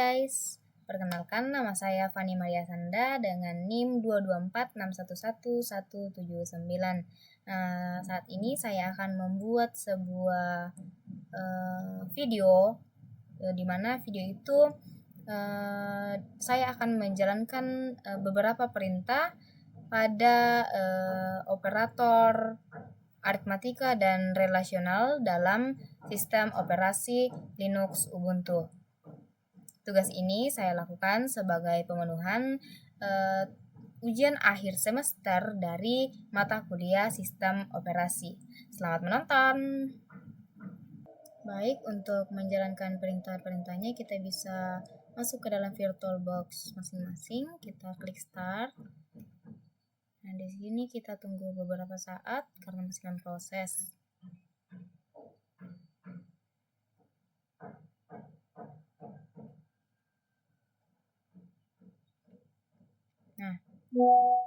guys, perkenalkan nama saya Fani Maria Sanda dengan NIM 224611179. Saat ini saya akan membuat sebuah video di mana video itu saya akan menjalankan beberapa perintah pada operator aritmatika dan relasional dalam sistem operasi Linux Ubuntu. Tugas ini saya lakukan sebagai pemenuhan ujian akhir semester dari mata kuliah sistem operasi. Selamat menonton. Baik, untuk menjalankan perintah-perintahnya kita bisa masuk ke dalam VirtualBox masing-masing. Kita klik start. Nah, di sini kita tunggu beberapa saat karena masih dalam proses. Nah,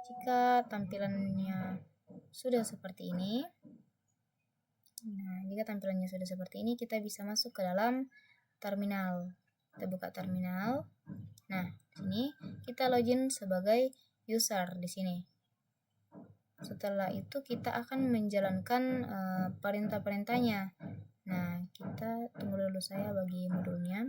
jika tampilannya sudah seperti ini, kita bisa masuk ke dalam terminal. Kita buka terminal. Nah, di sini kita login sebagai user di sini. Setelah itu kita akan menjalankan perintah-perintahnya. Nah, kita tunggu dulu saya bagi modulnya.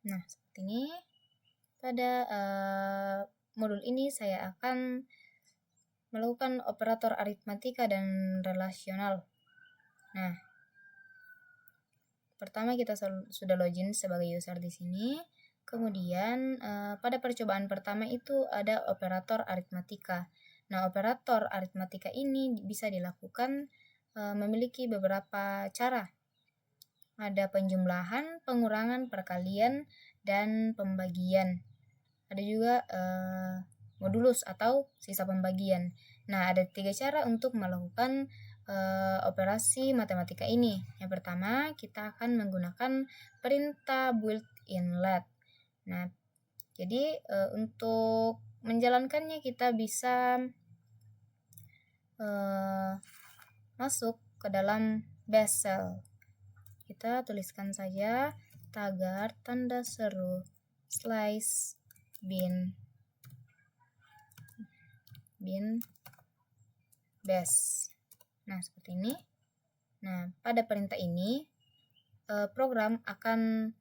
Nah, seperti ini. Pada modul ini saya akan melakukan operator aritmatika dan relasional. Nah, pertama kita sudah login sebagai user di sini. Kemudian pada percobaan pertama itu ada operator aritmatika. Nah, operator aritmatika ini bisa dilakukan memiliki beberapa cara. Ada penjumlahan, pengurangan, perkalian, dan pembagian. Ada juga modulus atau sisa pembagian. Nah, ada 3 cara untuk melakukan operasi matematika ini. Yang pertama, kita akan menggunakan perintah built-in let. Nah, jadi untuk menjalankannya kita bisa masuk ke dalam bash cell. Kita tuliskan saja tagar tanda seru slice bin bash. Nah, seperti ini. Nah, pada perintah ini program akan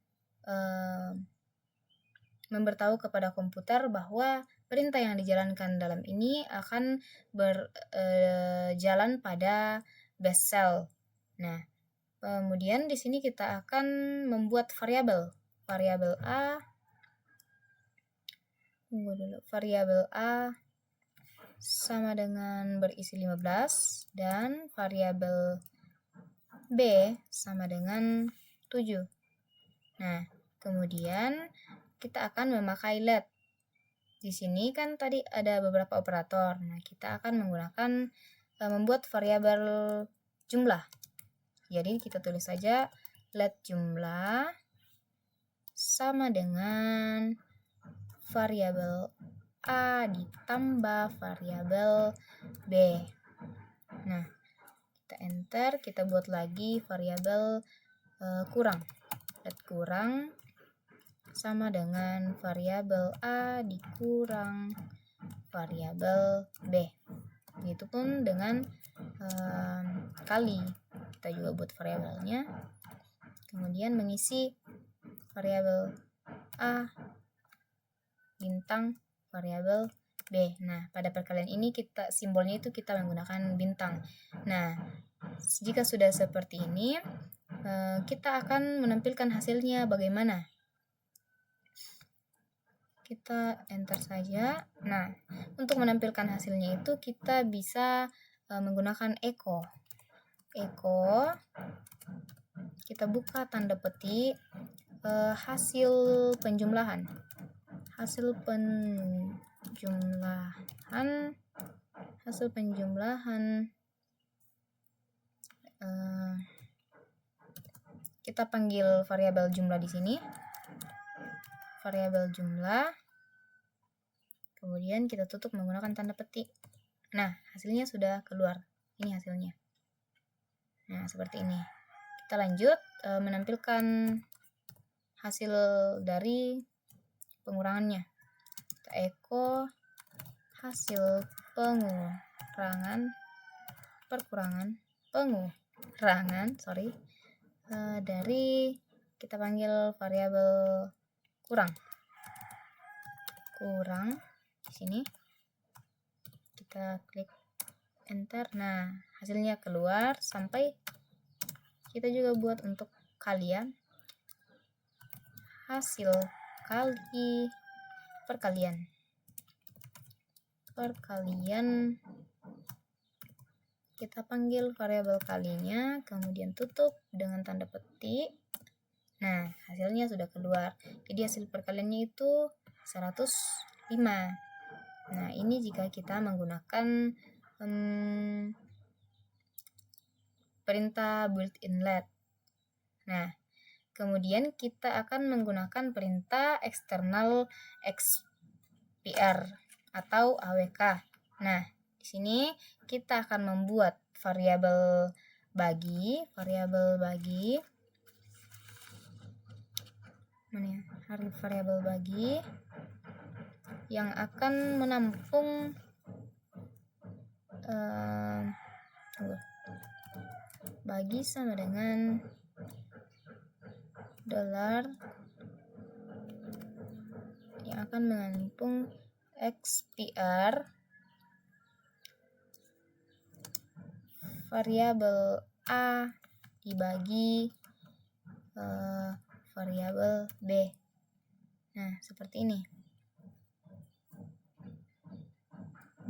memberitahu kepada komputer bahwa perintah yang dijalankan dalam ini akan berjalan pada bash cell. Nah, kemudian di sini kita akan membuat variabel A sama dengan berisi 15 dan variabel B sama dengan 7. Nah, kemudian kita akan memakai let. Di sini kan tadi ada beberapa operator. Nah, kita akan menggunakan membuat variabel jumlah. Jadi kita tulis saja let jumlah sama dengan variabel A ditambah variabel B. Nah, kita enter, kita buat lagi variabel kurang. Let kurang sama dengan variabel A dikurang variabel B. Begitupun dengan kali. Kita juga buat variabelnya. Kemudian mengisi variabel A bintang variabel B. Nah, pada perkalian ini simbolnya itu kita menggunakan bintang. Nah, jika sudah seperti ini, kita akan menampilkan hasilnya bagaimana. Kita enter saja. Nah, untuk menampilkan hasilnya itu kita bisa menggunakan echo. Kita buka tanda petik hasil penjumlahan kita panggil variabel jumlah di sini, variabel jumlah. Kemudian kita tutup menggunakan tanda petik. Nah, hasilnya sudah keluar. Ini hasilnya. Nah, seperti ini. Kita lanjut menampilkan hasil dari pengurangannya. Kita echo hasil pengurangan dari, kita panggil variabel kurang di sini. Kita klik enter. Nah, hasilnya keluar. Sampai kita juga buat untuk kalian hasil kali perkalian, kita panggil variabel kalinya, kemudian tutup dengan tanda petik. Nah, hasilnya sudah keluar. Jadi hasil perkaliannya itu 105. Nah, ini jika kita menggunakan perintah built-in let. Nah, kemudian kita akan menggunakan perintah external expr atau awk. Nah, di sini kita akan membuat variabel bagi yang akan menampung bagi sama dengan dolar yang akan menampung XPR variabel A dibagi variabel B. Nah, seperti ini.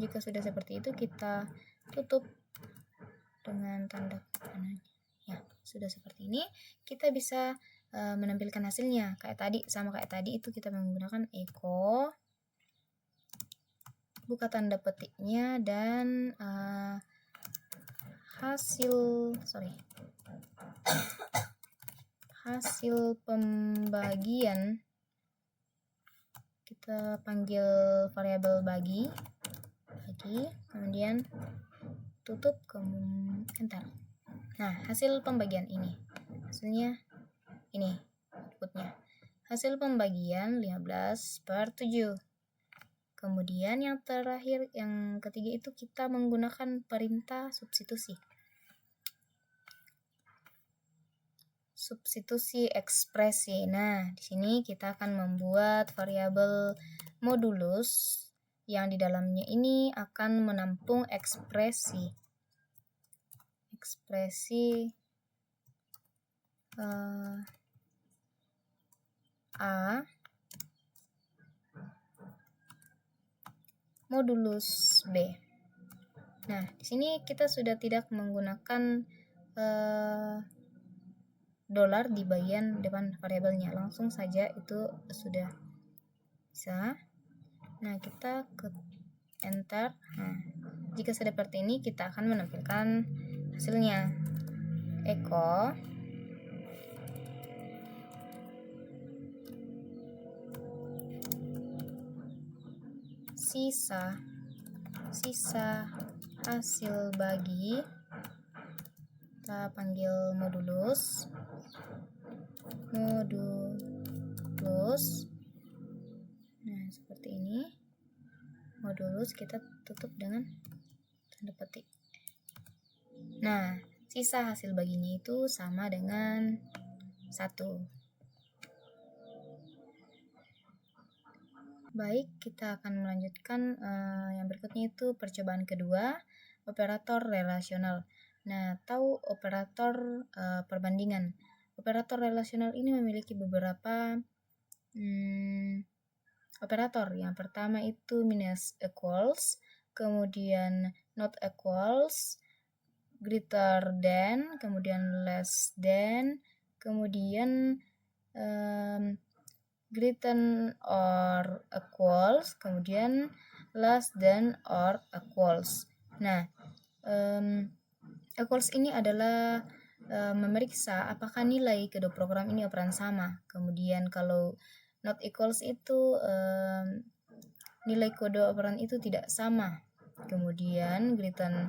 Jika sudah seperti itu, kita tutup dengan tanda panah. Ya, sudah seperti ini. Kita bisa menampilkan hasilnya kayak tadi, sama kayak tadi itu kita menggunakan echo, buka tanda petiknya, dan hasil pembagian kita panggil variabel bagi, kemudian tutup, enter. Nah, hasil pembagian ini, hasilnya ini outputnya. Hasil pembagian 15/7. Kemudian yang terakhir, yang ketiga itu kita menggunakan perintah substitusi ekspresi. Nah, di sini kita akan membuat variabel modulus yang di dalamnya ini akan menampung ekspresi A modulus B. Nah, di sini kita sudah tidak menggunakan dolar di bagian depan variabelnya, langsung saja itu sudah bisa. Nah, kita ke enter. Nah, jika sudah seperti ini, kita akan menampilkan hasilnya. Echo sisa hasil bagi, kita panggil modulus. Nah, seperti ini. Modulus kita tutup dengan tanda petik. Nah, sisa hasil baginya itu sama dengan 1. Baik, kita akan melanjutkan yang berikutnya, itu percobaan kedua, operator relasional. Nah, tahu operator perbandingan. Operator relasional ini memiliki beberapa operator. Yang pertama itu minus equals, kemudian not equals, greater than, kemudian less than, kemudian greater or equals, kemudian less than or equals. Nah, equals ini adalah memeriksa apakah nilai kedua program ini operan sama. Kemudian kalau not equals itu nilai kode operan itu tidak sama. Kemudian greater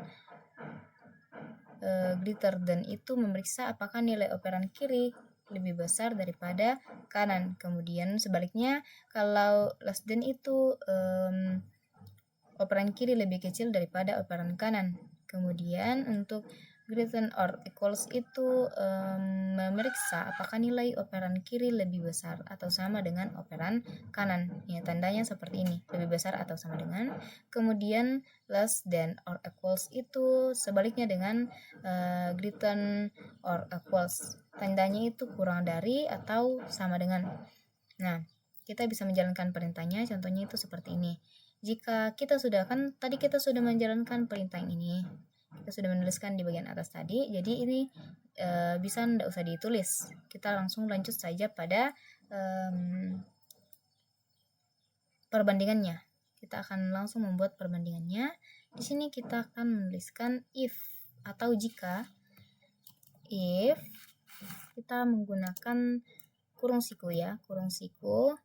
than itu memeriksa apakah nilai operan kiri lebih besar daripada kanan. Kemudian sebaliknya, kalau less than itu operan kiri lebih kecil daripada operan kanan. Kemudian untuk greater than or equals itu memeriksa apakah nilai operan kiri lebih besar atau sama dengan operan kanan. Ya, tandanya seperti ini, lebih besar atau sama dengan. Kemudian less than or equals itu sebaliknya dengan greater than or equals. Tandanya itu kurang dari atau sama dengan. Nah, kita bisa menjalankan perintahnya, contohnya itu seperti ini. Jika kita sudah, kan tadi kita sudah menjalankan perintah ini, kita sudah menuliskan di bagian atas tadi, jadi ini bisa tidak usah ditulis, kita langsung lanjut saja pada perbandingannya. Kita akan langsung membuat perbandingannya. Di sini kita akan menuliskan if atau jika. If kita menggunakan kurung siku ya, kurung siku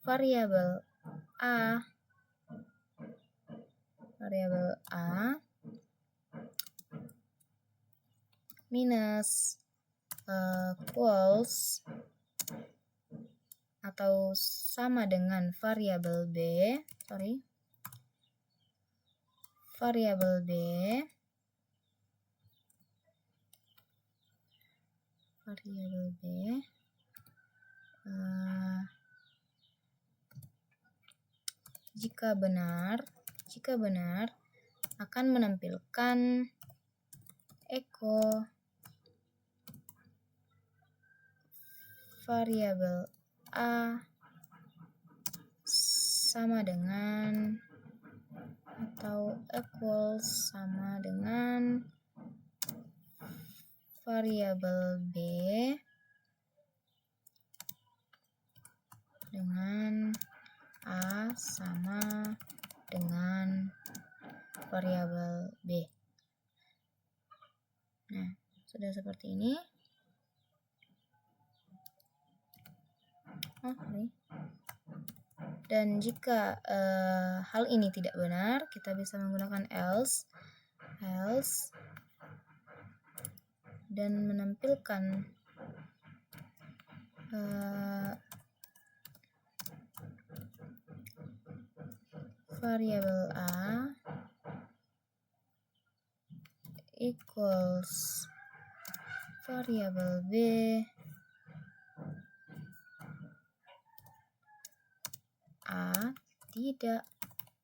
variabel a minus equals atau sama dengan variabel b jika benar akan menampilkan echo variabel a sama dengan atau equals sama dengan variabel b dengan a sama dengan variabel b. Nah, sudah seperti ini. Dan jika hal ini tidak benar, kita bisa menggunakan else dan menampilkan variabel a equals variabel b a tidak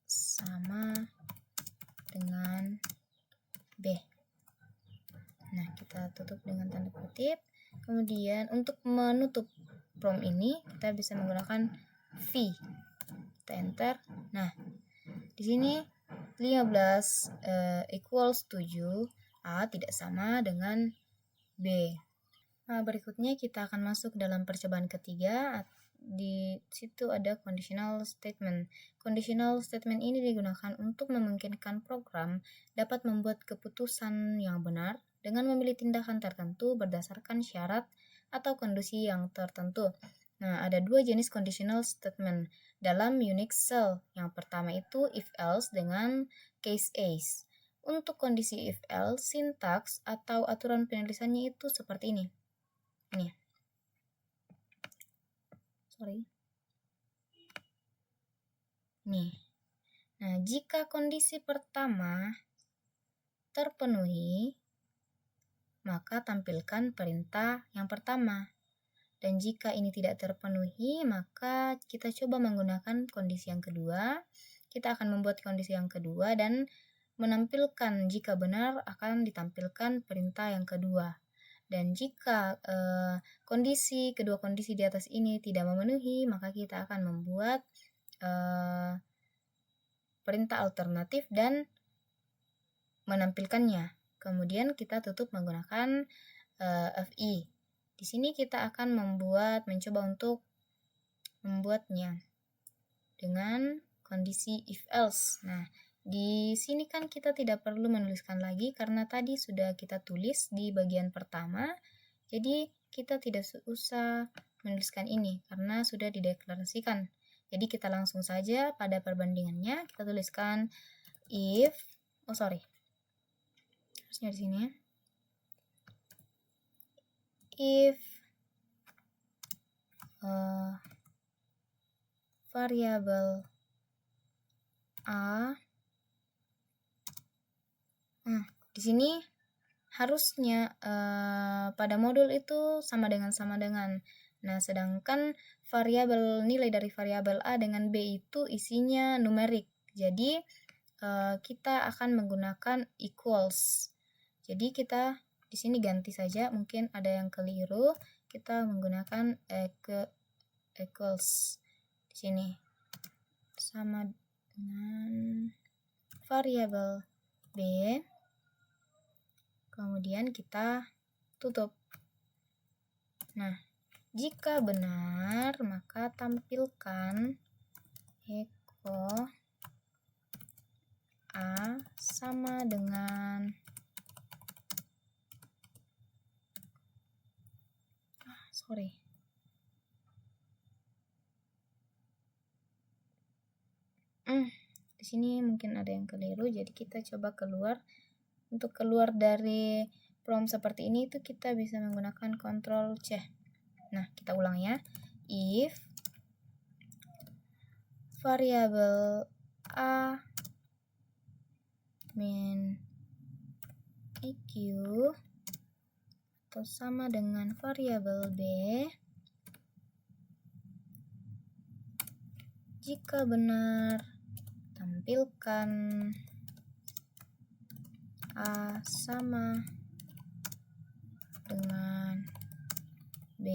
sama dengan b. Nah, kita tutup dengan tanda kutip. Kemudian untuk menutup prom ini kita bisa menggunakan v. Kita enter. Nah, di sini 15 equals 7, a tidak sama dengan b. Nah, berikutnya kita akan masuk dalam percobaan ketiga. Di situ ada conditional statement. Conditional statement ini digunakan untuk memungkinkan program dapat membuat keputusan yang benar dengan memilih tindakan tertentu berdasarkan syarat atau kondisi yang tertentu. Nah, ada dua jenis conditional statement dalam Unix Shell. Yang pertama itu if else dengan case else. Untuk kondisi if else, sintaks atau aturan penulisannya itu seperti ini. Nah, jika kondisi pertama terpenuhi, maka tampilkan perintah yang pertama. Dan jika ini tidak terpenuhi, maka kita coba menggunakan kondisi yang kedua. Kita akan membuat kondisi yang kedua dan menampilkan jika benar akan ditampilkan perintah yang kedua. Dan jika kedua kondisi di atas ini tidak memenuhi, maka kita akan membuat perintah alternatif dan menampilkannya. Kemudian kita tutup menggunakan fi. Di sini kita akan mencoba untuk membuatnya dengan kondisi if else. Nah, di sini kan kita tidak perlu menuliskan lagi karena tadi sudah kita tulis di bagian pertama. Jadi kita tidak usah menuliskan ini karena sudah dideklarasikan. Jadi kita langsung saja pada perbandingannya kita tuliskan if, harusnya di sini ya. If variable a, di sini harusnya pada modul itu sama dengan. Nah, sedangkan nilai dari variabel a dengan b itu isinya numerik. Jadi kita akan menggunakan equals. Jadi kita di sini ganti saja, mungkin ada yang keliru. Kita menggunakan equals di sini sama dengan variabel b. Kemudian kita tutup. Nah, jika benar maka tampilkan echo a sama dengan di sini mungkin ada yang keliru, jadi kita coba keluar. Untuk keluar dari prompt seperti ini itu kita bisa menggunakan Ctrl C. Nah, kita ulang ya. If variabel a min EQ atau sama dengan variabel b, jika benar tampilkan a sama dengan b.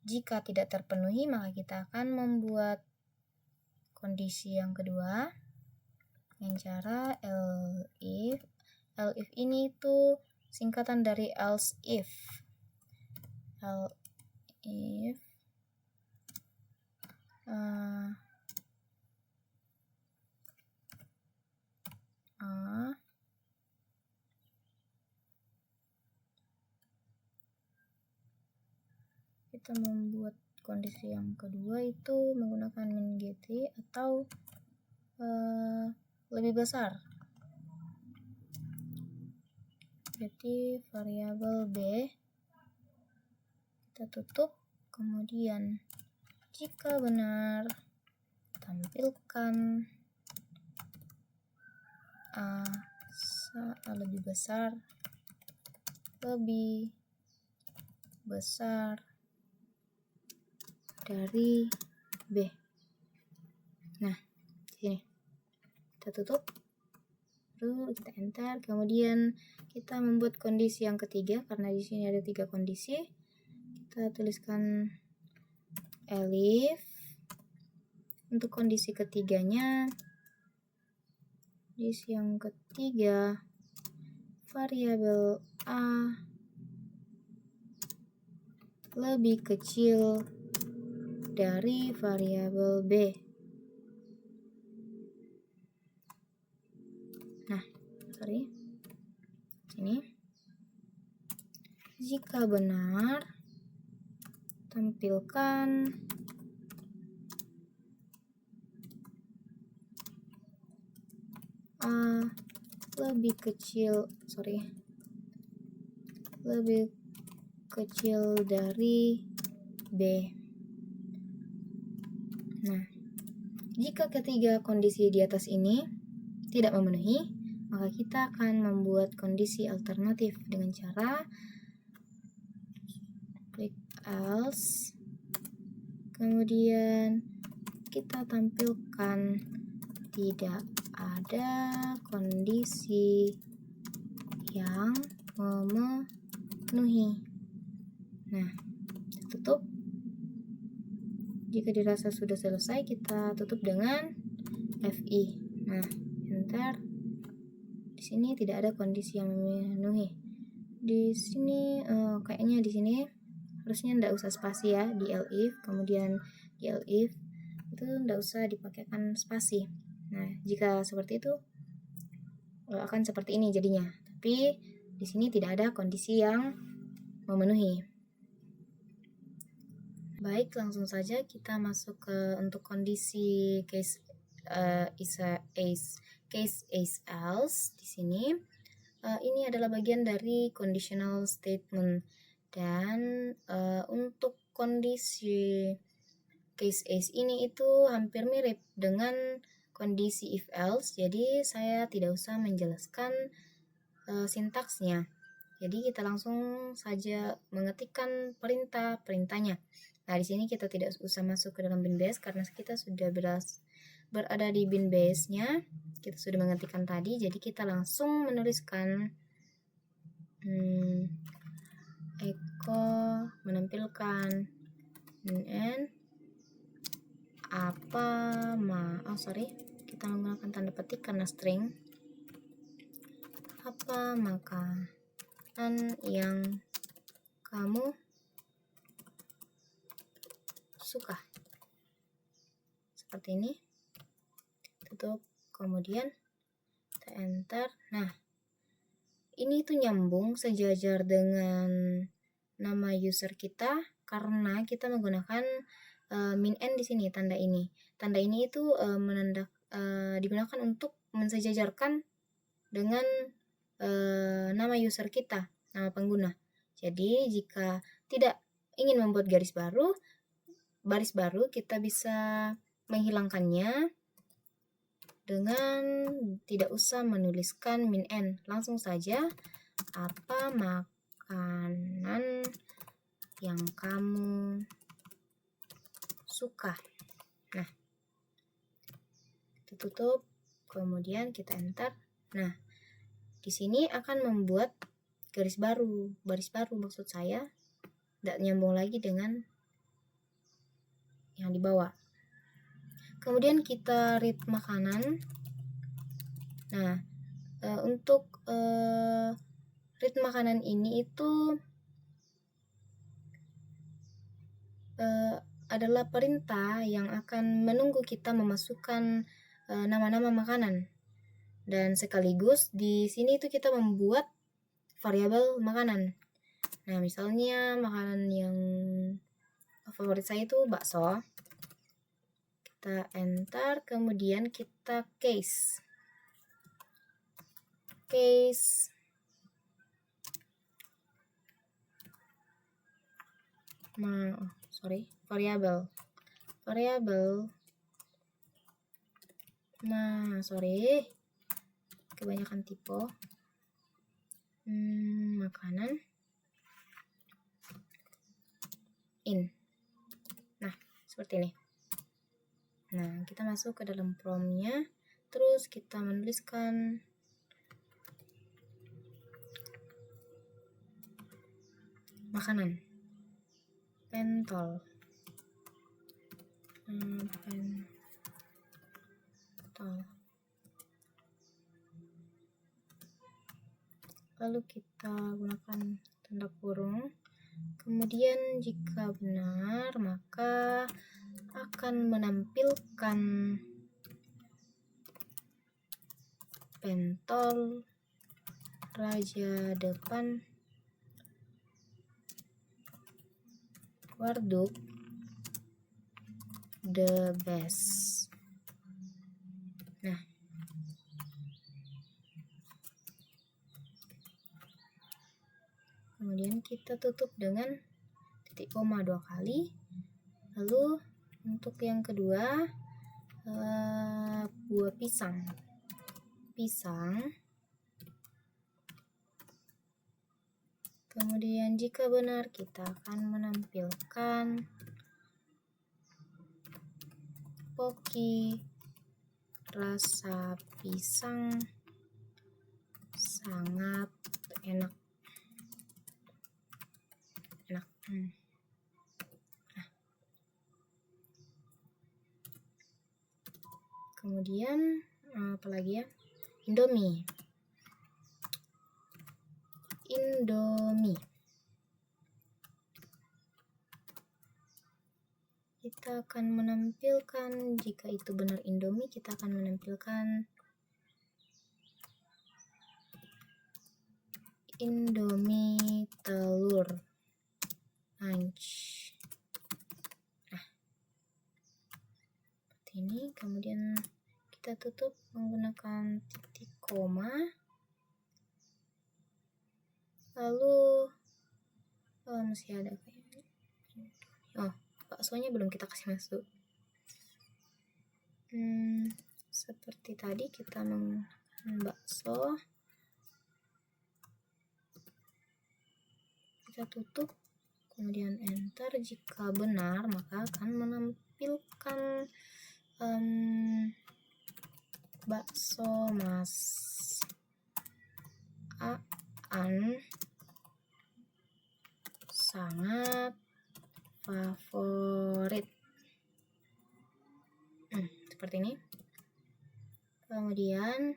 Jika tidak terpenuhi, maka kita akan membuat kondisi yang kedua dengan cara elif. Elif ini itu singkatan dari else if. Elif kita membuat kondisi yang kedua itu menggunakan min gt atau lebih besar. Jadi variabel b kita tutup, kemudian jika benar tampilkan a lebih besar dari b. Nah, sini kita tutup, lalu kita enter. Kemudian kita membuat kondisi yang ketiga, karena di sini ada 3 kondisi. Kita tuliskan elif. Untuk kondisi ketiganya, kondisi yang ketiga, variabel a lebih kecil dari variabel b. Nah, sini. Jika benar, tampilkan a lebih kecil dari b. Nah, jika ketiga kondisi di atas ini tidak memenuhi, maka kita akan membuat kondisi alternatif dengan cara klik else, kemudian kita tampilkan tidak ada kondisi yang memenuhi. Nah, tutup. Jika dirasa sudah selesai, kita tutup dengan FI. Nah, enter. Di sini tidak ada kondisi yang memenuhi. Di sini kayaknya di sini harusnya tidak usah spasi ya di elif, kemudian di elif itu tidak usah dipakaikan spasi. Nah, jika seperti itu akan seperti ini jadinya. Tapi di sini tidak ada kondisi yang memenuhi. Baik, langsung saja kita masuk ke untuk kondisi case else di sini. Ini adalah bagian dari conditional statement, dan untuk kondisi case else ini itu hampir mirip dengan kondisi if else, jadi saya tidak usah menjelaskan sintaksnya. Jadi kita langsung saja mengetikkan perintahnya. Nah, di sini kita tidak usah masuk ke dalam bin base karena kita sudah berada di bin base-nya. Kita sudah mengetikkan tadi, jadi kita langsung menuliskan echo menampilkan min kita menggunakan tanda petik karena string. Apa makanan yang kamu suka? Seperti ini. Tutup, kemudian kita enter. Nah, ini tuh nyambung sejajar dengan nama user kita karena kita menggunakan min n di sini, tanda ini. Tanda ini itu digunakan untuk mensejajarkan dengan nama user kita, nama pengguna. Jadi jika tidak ingin membuat baris baru, kita bisa menghilangkannya dengan tidak usah menuliskan min n. Langsung saja, apa makanan yang kamu suka? Nah, kita tutup, kemudian kita enter. Nah, di sini akan membuat baris baru maksud saya, tidak nyambung lagi dengan yang di bawah. Kemudian kita read makanan. Nah, untuk read makanan ini itu adalah perintah yang akan menunggu kita memasukkan nama-nama makanan, dan sekaligus di sini itu kita membuat variabel makanan. Nah, misalnya makanan yang favorit saya itu bakso. Kita enter, kemudian kita case variabel. Kebanyakan tipe. Makanan in. Nah, seperti ini. Nah, kita masuk ke dalam prompt-nya, terus kita menuliskan makanan pentol. Lalu kita gunakan tanda kurung. Kemudian jika benar, maka akan menampilkan pentol raja depan Warduk the best. Nah, kemudian kita tutup dengan titik koma 2 kali. Lalu untuk yang kedua, buah pisang. Kemudian jika benar, kita akan menampilkan Pocky rasa pisang sangat enak. Kemudian apalagi ya, Indomie. Kita akan menampilkan, jika itu benar Indomie, kita akan menampilkan Indomie telur lunch. tutup menggunakan titik koma. Lalu masih ada kayaknya. Baksonya belum kita kasih masuk. Seperti tadi kita menggunakan bakso. Kita tutup, kemudian enter. Jika benar, maka akan menampilkan bakso Mas Aan sangat favorit. Seperti ini. Kemudian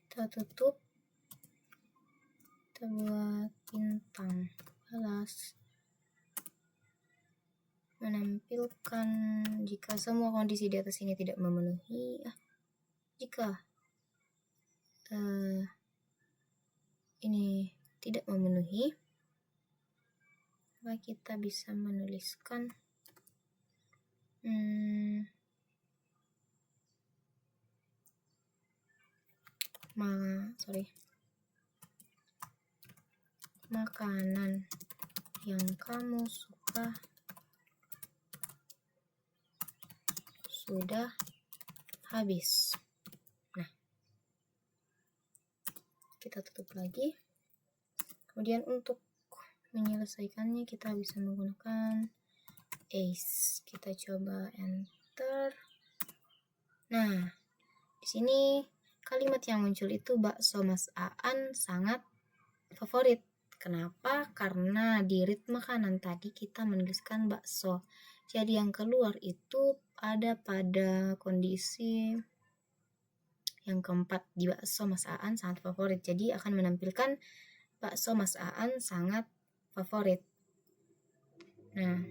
kita tutup, kita buat bintang balas, menampilkan jika semua kondisi di atas ini tidak memenuhi. Jika ini tidak memenuhi, maka kita bisa menuliskan makanan yang kamu suka sudah habis. Nah, kita tutup lagi. Kemudian untuk menyelesaikannya kita bisa menggunakan ace. Kita coba enter. Nah, di sini kalimat yang muncul itu bakso Mas Aan sangat favorit. Kenapa? Karena di ritme kanan tadi kita menuliskan bakso. Jadi yang keluar itu ada pada kondisi yang keempat, di bakso Mas Aan sangat favorit. Jadi akan menampilkan bakso Mas Aan sangat favorit. Nah,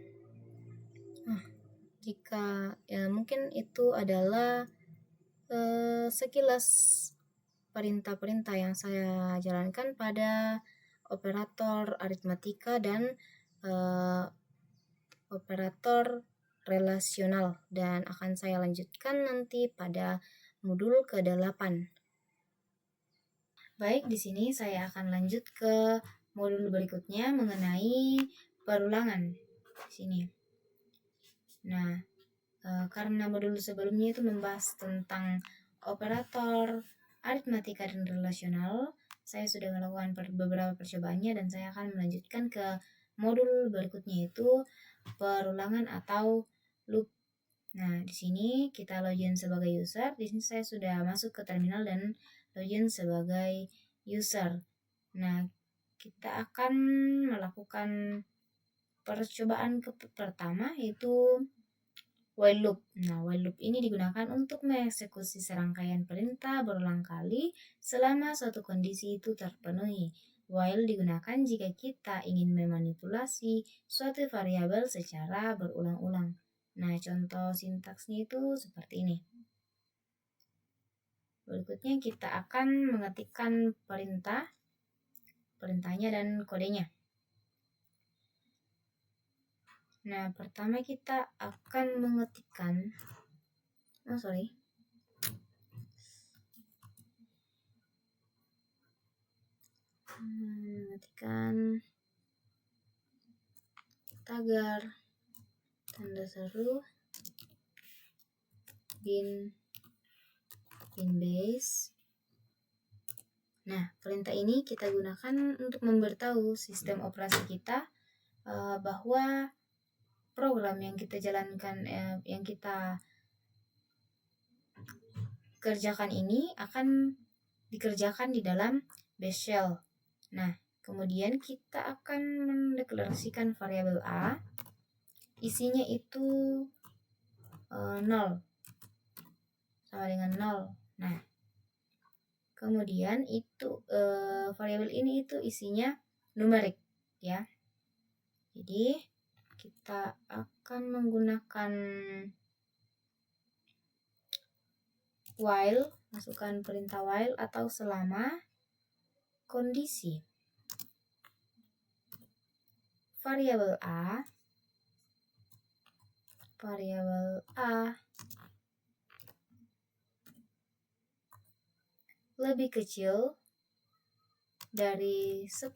jika mungkin itu adalah sekilas perintah-perintah yang saya jalankan pada operator aritmatika dan operator relasional, dan akan saya lanjutkan nanti pada modul ke-8. Baik, di sini saya akan lanjut ke modul berikutnya mengenai perulangan di sini. Nah, karena modul sebelumnya itu membahas tentang operator aritmatika dan relasional, saya sudah melakukan beberapa percobaannya dan saya akan melanjutkan ke modul berikutnya, yaitu perulangan atau loop. Nah, di sini kita login sebagai user. Di sini saya sudah masuk ke terminal dan login sebagai user. Nah, kita akan melakukan percobaan pertama, yaitu while loop. Nah, while loop ini digunakan untuk mengeksekusi serangkaian perintah berulang kali selama suatu kondisi itu terpenuhi. While digunakan jika kita ingin memanipulasi suatu variabel secara berulang-ulang. Nah, contoh sintaksnya itu seperti ini. Berikutnya kita akan mengetikkan perintahnya dan kodenya. Nah, pertama kita akan mengetikkan tagar tanda seru bin base. Nah, perintah ini kita gunakan untuk memberitahu sistem operasi kita bahwa program yang kita jalankan, yang kita kerjakan ini akan dikerjakan di dalam bash shell. Nah, kemudian kita akan mendeklarasikan variabel A, isinya itu 0, sama dengan 0. Nah, kemudian itu variabel ini itu isinya numerik, ya. Jadi kita akan menggunakan while, masukkan perintah while atau selama kondisi variabel A variabel A lebih kecil dari 10,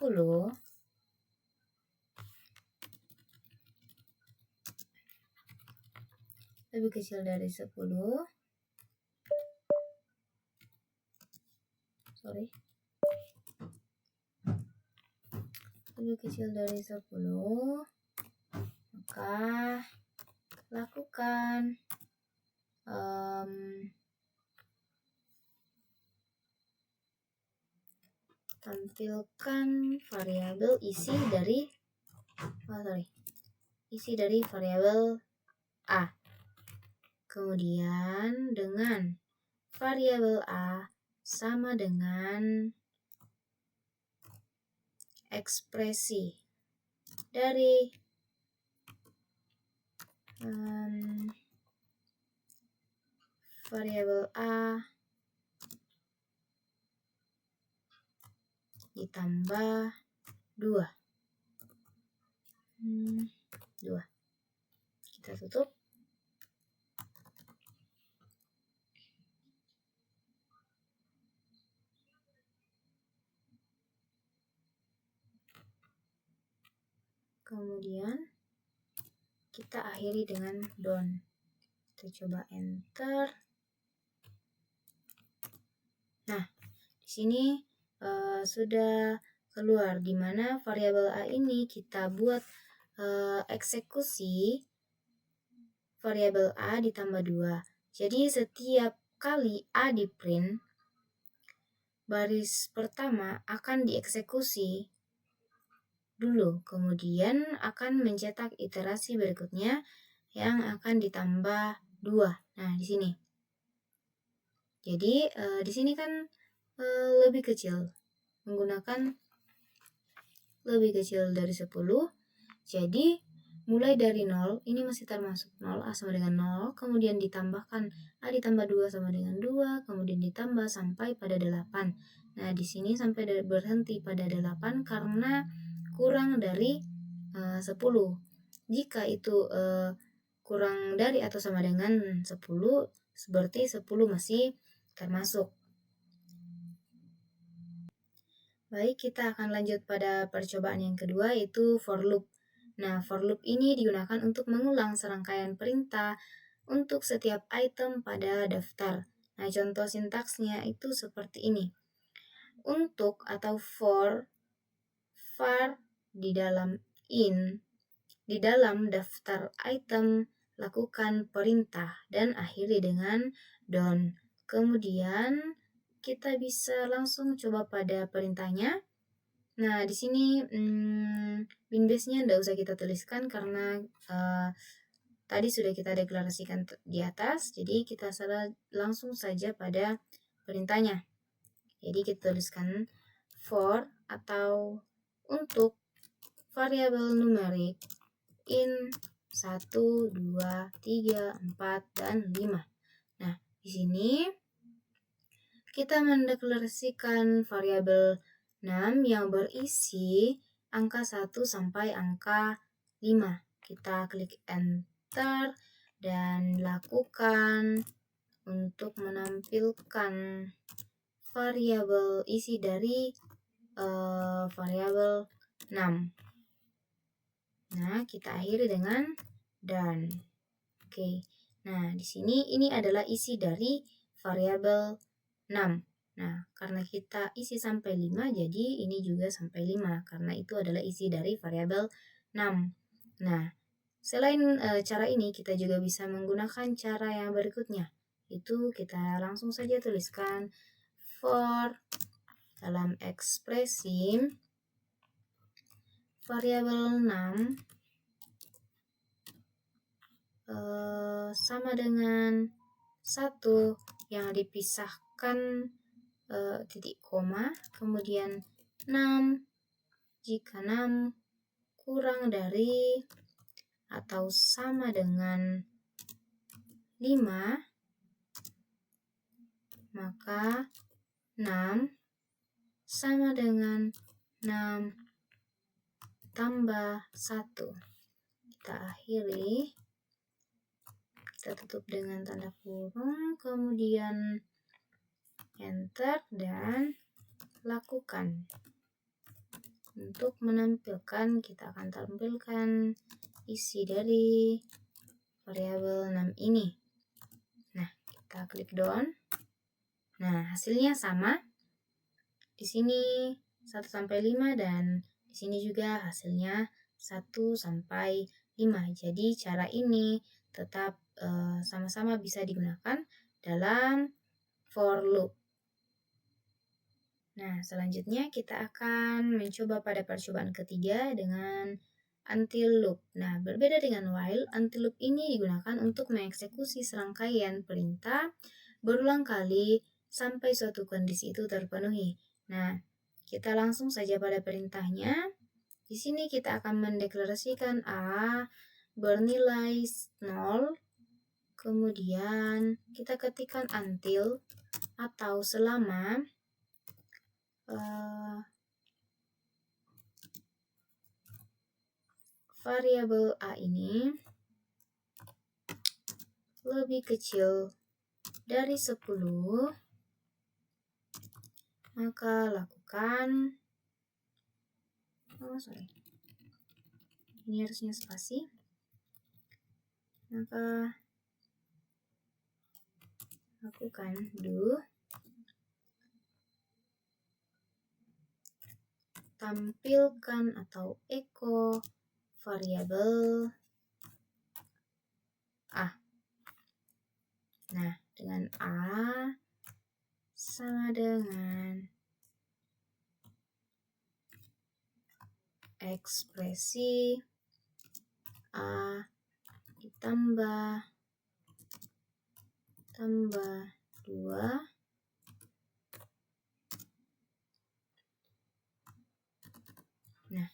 lebih kecil dari 10, lebih kecil dari 10, maka lakukan tampilkan variabel isi dari variabel A. Kemudian dengan variabel A sama dengan ekspresi dari variabel A ditambah 2. Kita tutup. Kemudian kita akhiri dengan done. Kita coba enter. Nah, di sini sudah keluar di mana variabel A ini kita buat eksekusi variabel A ditambah 2. Jadi setiap kali A di print, baris pertama akan dieksekusi dulu, kemudian akan mencetak iterasi berikutnya yang akan ditambah 2. Nah, di sini. Jadi di sini kan lebih kecil, menggunakan lebih kecil dari 10. Jadi mulai dari 0, ini masih termasuk 0, A sama dengan 0, kemudian ditambahkan A ditambah 2 sama dengan 2, kemudian ditambah sampai pada 8. Nah, di sini sampai berhenti pada 8 karena kurang dari 10. Jika itu kurang dari atau sama dengan 10, berarti 10 masih termasuk. Baik, kita akan lanjut pada percobaan yang kedua, yaitu for loop. Nah, for loop ini digunakan untuk mengulang serangkaian perintah untuk setiap item pada daftar. Nah, contoh sintaksnya itu seperti ini. Untuk atau for, var di dalam in, di dalam daftar item, lakukan perintah dan akhiri dengan done. Kemudian kita bisa langsung coba pada perintahnya. Nah, di sini bin base-nya tidak usah kita tuliskan karena tadi sudah kita deklarasikan di atas. Jadi kita langsung saja pada perintahnya. Jadi kita tuliskan for atau untuk variabel numerik in 1, 2, 3, 4, dan 5. Nah, di sini kita mendeklarasikan variabel 6 yang berisi angka 1 sampai angka 5. Kita klik enter dan lakukan untuk menampilkan variabel isi dari variabel 6. Nah, kita akhiri dengan done. Oke. Nah, di sini ini adalah isi dari variabel 6. Nah, karena kita isi sampai 5, jadi ini juga sampai 5, karena itu adalah isi dari variabel 6. Nah, selain cara ini, kita juga bisa menggunakan cara yang berikutnya. Itu kita langsung saja tuliskan for dalam ekspresi variabel 6 sama dengan 1 yang dipisahkan titik koma, kemudian 6 jika 6 kurang dari atau sama dengan 5, maka 6 sama dengan 6 tambah 1. Kita akhiri kita tutup dengan tanda kurung, kemudian enter dan lakukan. Untuk menampilkan, kita akan tampilkan isi dari variabel 6 ini. Nah, kita klik done. Nah, hasilnya sama. Di sini 1 sampai 5 dan di sini juga hasilnya 1 sampai 5. Jadi cara ini tetap sama-sama bisa digunakan dalam for loop. Nah, selanjutnya kita akan mencoba pada percobaan ketiga dengan until loop. Nah, berbeda dengan while, until loop ini digunakan untuk mengeksekusi serangkaian perintah berulang kali sampai suatu kondisi itu terpenuhi. Nah, kita langsung saja pada perintahnya. Di sini kita akan mendeklarasikan A bernilai 0, kemudian kita ketikkan until atau selama variabel A ini lebih kecil dari 10, maka lakukan ini harusnya spasi, maka lakukan do tampilkan atau echo variabel A. Nah, dengan A sama dengan ekspresi A ditambah 2. Nah,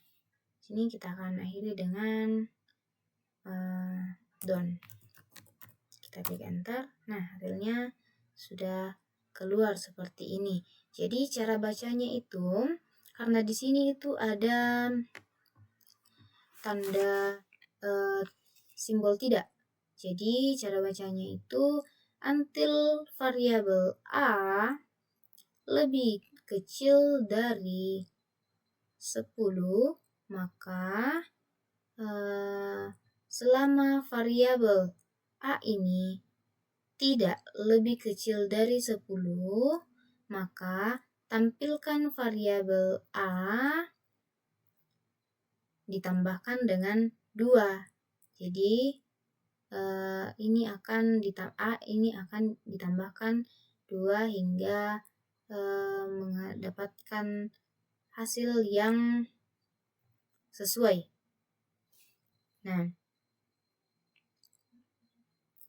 sini kita akan akhiri dengan done. Kita klik enter. Nah, hasilnya sudah keluar seperti ini. Jadi cara bacanya itu, karena di sini itu ada tanda simbol tidak. Jadi cara bacanya itu until variabel A lebih kecil dari 10, maka selama variabel A ini tidak lebih kecil dari 10, maka tampilkan variabel A ditambahkan dengan 2. Jadi ini akan ditambahkan 2 hingga mendapatkan hasil yang sesuai. Nah,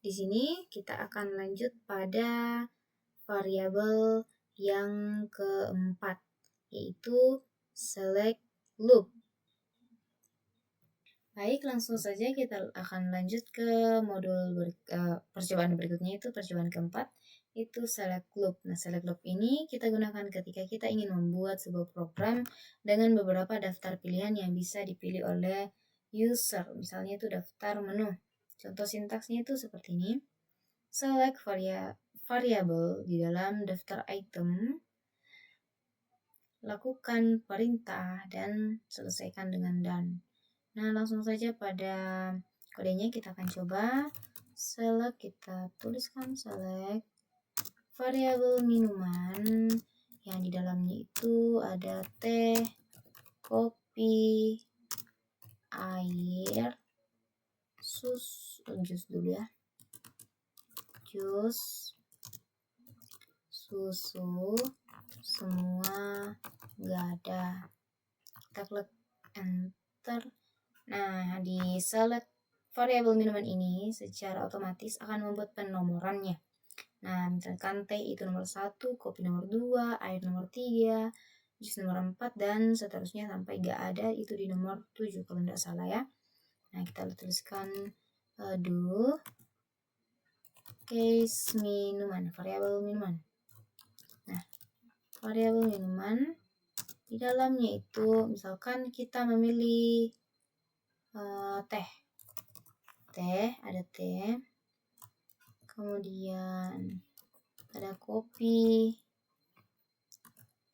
di sini kita akan lanjut pada variabel yang keempat, yaitu select loop. Baik, langsung saja kita akan lanjut ke modul percobaan berikutnya, itu percobaan keempat, itu select loop. Nah, select loop ini kita gunakan ketika kita ingin membuat sebuah program dengan beberapa daftar pilihan yang bisa dipilih oleh user. Misalnya itu daftar menu. Contoh sintaksnya itu seperti ini. Select variable di dalam daftar item, lakukan perintah, dan selesaikan dengan done. Nah, langsung saja pada kodenya kita akan coba. Select, kita tuliskan select variabel minuman yang di dalamnya itu ada teh, kopi, air, jus dulu ya, jus, susu, semua nggak ada. Kita klik enter. Nah, di select variabel minuman ini secara otomatis akan membuat penomorannya. Nah, misalkan teh itu nomor 1, kopi nomor 2, air nomor 3, jus nomor 4, dan seterusnya sampai gak ada itu di nomor 7 kalau tidak salah ya. Nah, kita tuliskan do case minuman, variabel minuman. Nah, variabel minuman di dalamnya itu misalkan kita memilih teh, ada teh, kemudian ada kopi,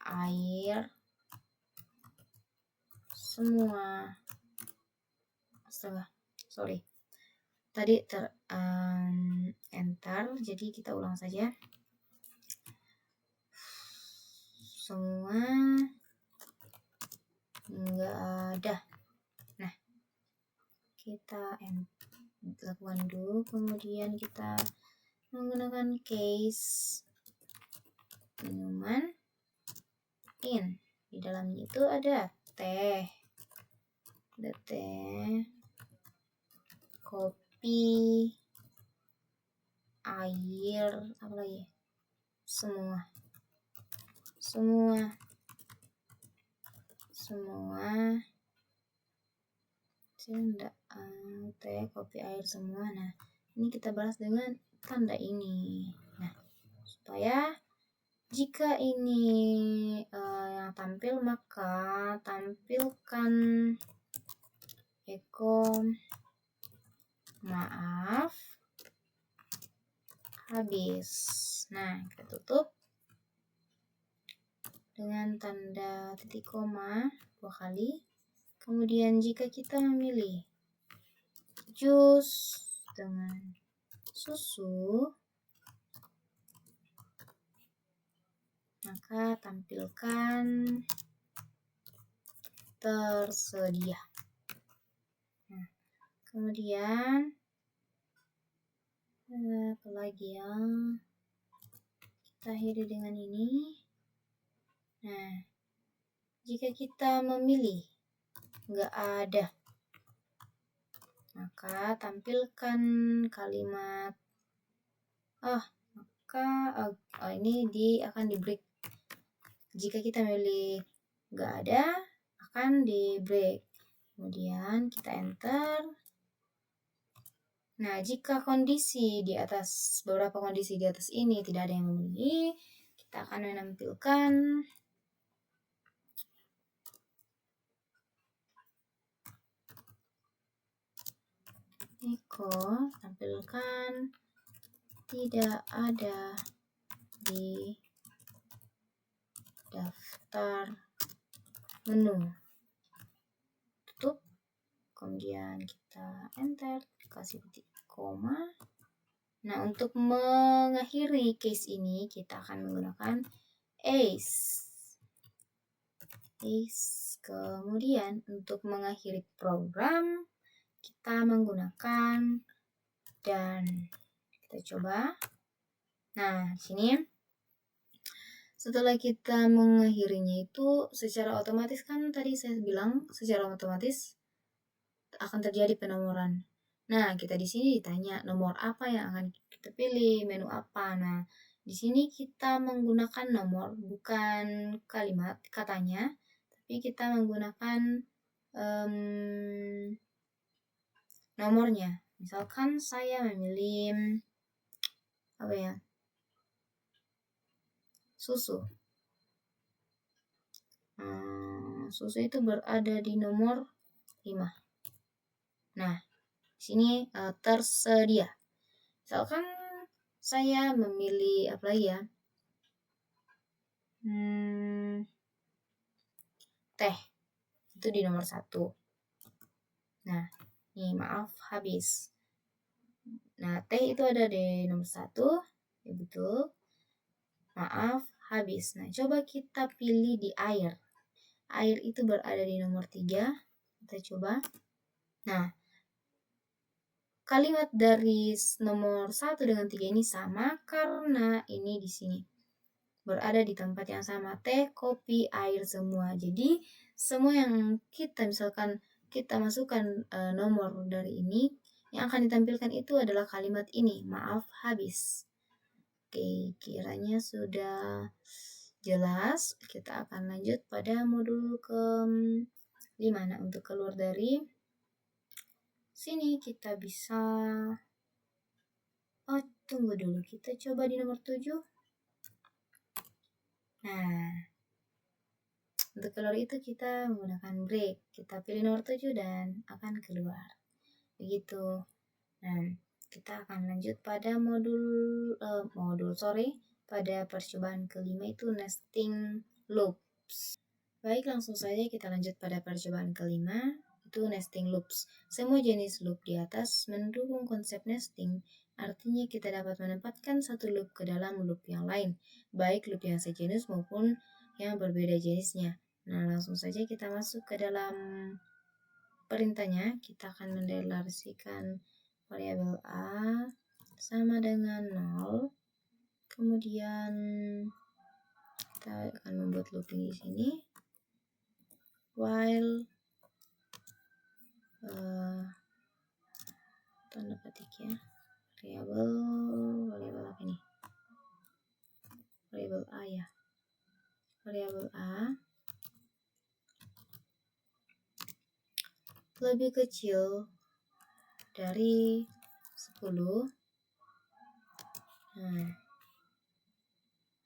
air, semua. Astaga, sorry. Tadi enter, jadi kita ulang saja. Semua nggak ada. Nah, kita lakukan dulu, kemudian kita menggunakan case minuman in. Di dalamnya itu ada teh, kopi, air, apa lagi? Semua enggak, teh, kopi, air, semua. Nah, ini kita balas dengan tanda ini. Nah, supaya jika ini yang tampil, maka tampilkan maaf habis. Nah, kita tutup dengan tanda titik koma 2 kali. Kemudian jika kita memilih jus dengan susu, maka tampilkan tersedia. Nah, kemudian apa lagi ya? Kita akhiri dengan ini. Nah, jika kita memilih nggak ada, maka tampilkan kalimat ini akan di break. Jika kita memilih nggak ada, akan di break. Kemudian kita enter. Nah, jika beberapa kondisi di atas ini tidak ada yang memenuhi, kita akan menampilkan tampilkan tidak ada di daftar menu. Tutup, kemudian kita enter, kasih titik koma. Nah, untuk mengakhiri case ini kita akan menggunakan ace. Kemudian untuk mengakhiri program kita menggunakan dan. Kita coba. Nah, sini setelah kita mengakhirinya itu secara otomatis, kan tadi saya bilang secara otomatis akan terjadi penomoran. Nah, kita di sini ditanya nomor apa yang akan kita pilih, menu apa. Nah, di sini kita menggunakan nomor, bukan kalimat katanya, tapi kita menggunakan nomornya. Misalkan saya memilih susu. Susu itu berada di nomor 5. Nah, di sini tersedia. Misalkan saya memilih apa lagi ya? Teh itu di nomor 1. Nah, ini maaf habis. Nah, teh itu ada di nomor 1, ya betul. Maaf habis. Nah, coba kita pilih di air. Air itu berada di nomor 3. Kita coba. Nah, kalimat dari nomor 1 dengan 3 ini sama karena ini di sini berada di tempat yang sama. Teh, kopi, air, semua. Jadi, semua yang misalkan kita masukkan nomor dari ini, yang akan ditampilkan itu adalah kalimat ini, maaf habis. Oke, kiranya sudah jelas. Kita akan lanjut pada modul ke-5. Nah, untuk keluar dari sini kita bisa tunggu dulu, kita coba di nomor 7. Nah, untuk keluar itu kita menggunakan break. Kita pilih nomor 7 dan akan keluar. Begitu. Nah, kita akan lanjut pada pada percobaan kelima itu nesting loops. Baik, langsung saja kita lanjut pada percobaan kelima, itu nesting loops. Semua jenis loop di atas mendukung konsep nesting, artinya kita dapat menempatkan satu loop ke dalam loop yang lain, baik loop yang sejenis maupun yang berbeda jenisnya. Nah, langsung saja kita masuk ke dalam perintahnya. Kita akan mendeklarasikan variabel A sama dengan 0. Kemudian kita akan membuat looping di sini. While tanda petik ya, variabel apa ini? Variabel A ya. Variabel A lebih kecil dari 10. Nah,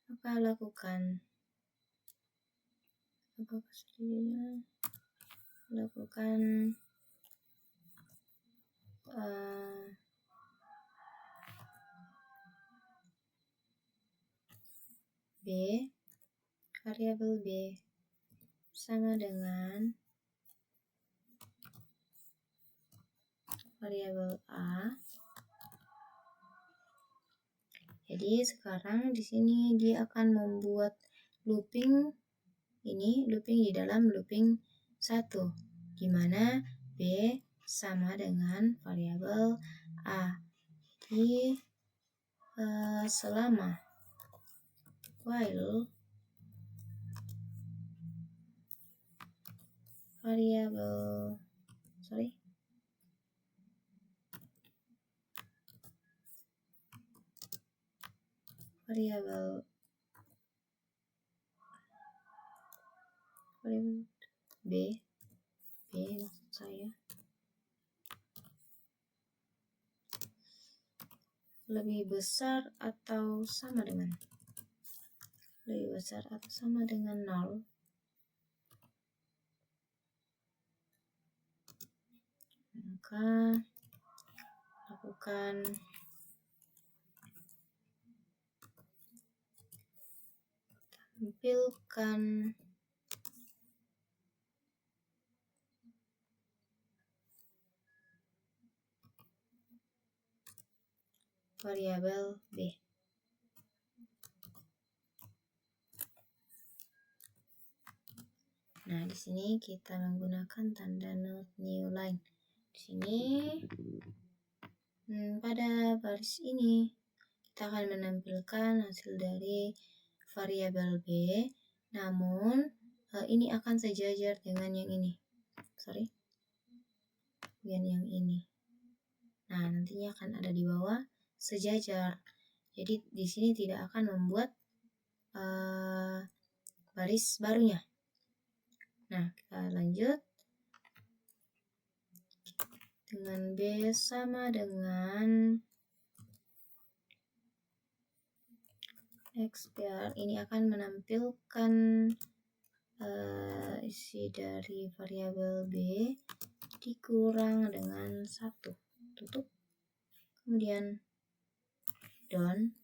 maka lakukan variabel B sama dengan variabel A. Jadi sekarang di sini dia akan membuat looping ini, looping di dalam looping 1, di mana B sama dengan variabel A. Jadi selama while variabel B maksud saya lebih besar atau sama dengan 0, maka lakukan tampilkan variabel B. Nah, di sini kita menggunakan tanda not new line. Di sini pada baris ini kita akan menampilkan hasil dari variabel B, namun ini akan sejajar dengan yang ini. Dengan yang ini. Nah, nantinya akan ada di bawah sejajar. Jadi di sini tidak akan membuat baris barunya. Nah, kita lanjut dengan B sama dengan XPR. Ini akan menampilkan isi dari variabel B dikurang dengan 1. Tutup. Kemudian done.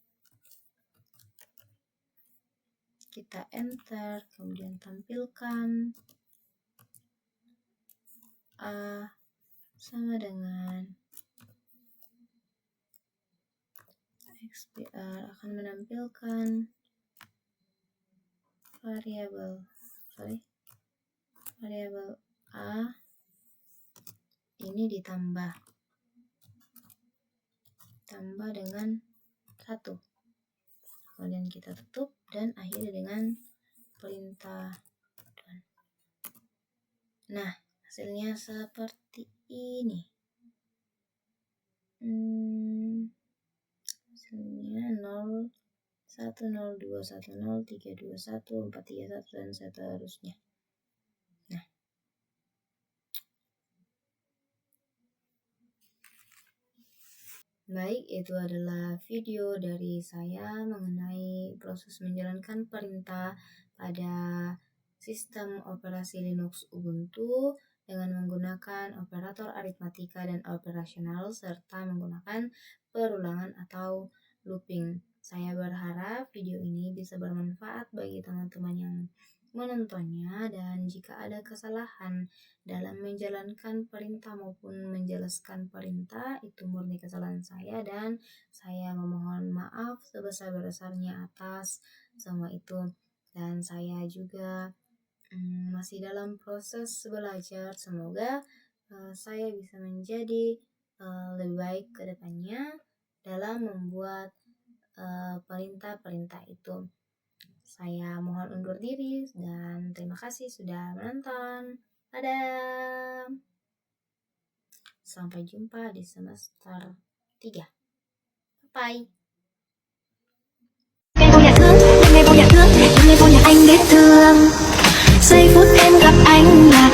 Kita enter, kemudian tampilkan A sama dengan XPR akan menampilkan variabel A ini ditambah dengan 1. Kemudian kita tutup dan akhiri dengan perintah done. Nah, hasilnya seperti ini. Hasilnya 0, 1, 0, 2, 1, 0, 3, 2, 1, 4, 3, 1, dan seterusnya. Nah, baik, itu adalah video dari saya mengenai proses menjalankan perintah pada sistem operasi Linux Ubuntu dengan menggunakan operator aritmatika dan operasional serta menggunakan perulangan atau looping. Saya berharap video ini bisa bermanfaat bagi teman-teman yang menontonnya, dan jika ada kesalahan dalam menjalankan perintah maupun menjelaskan perintah, itu murni kesalahan saya dan saya memohon maaf sebesar-besarnya atas semua itu. Dan saya juga masih dalam proses belajar. Semoga saya bisa menjadi lebih baik ke depannya dalam membuat perintah-perintah itu. Saya mohon undur diri dan terima kasih sudah menonton. Dadah. Sampai jumpa di semester 3. Bye. Ngày vô nhà thương, ngày vô nhà thương, ngày vô nhà anh biết thương. Giây phút em gặp anh là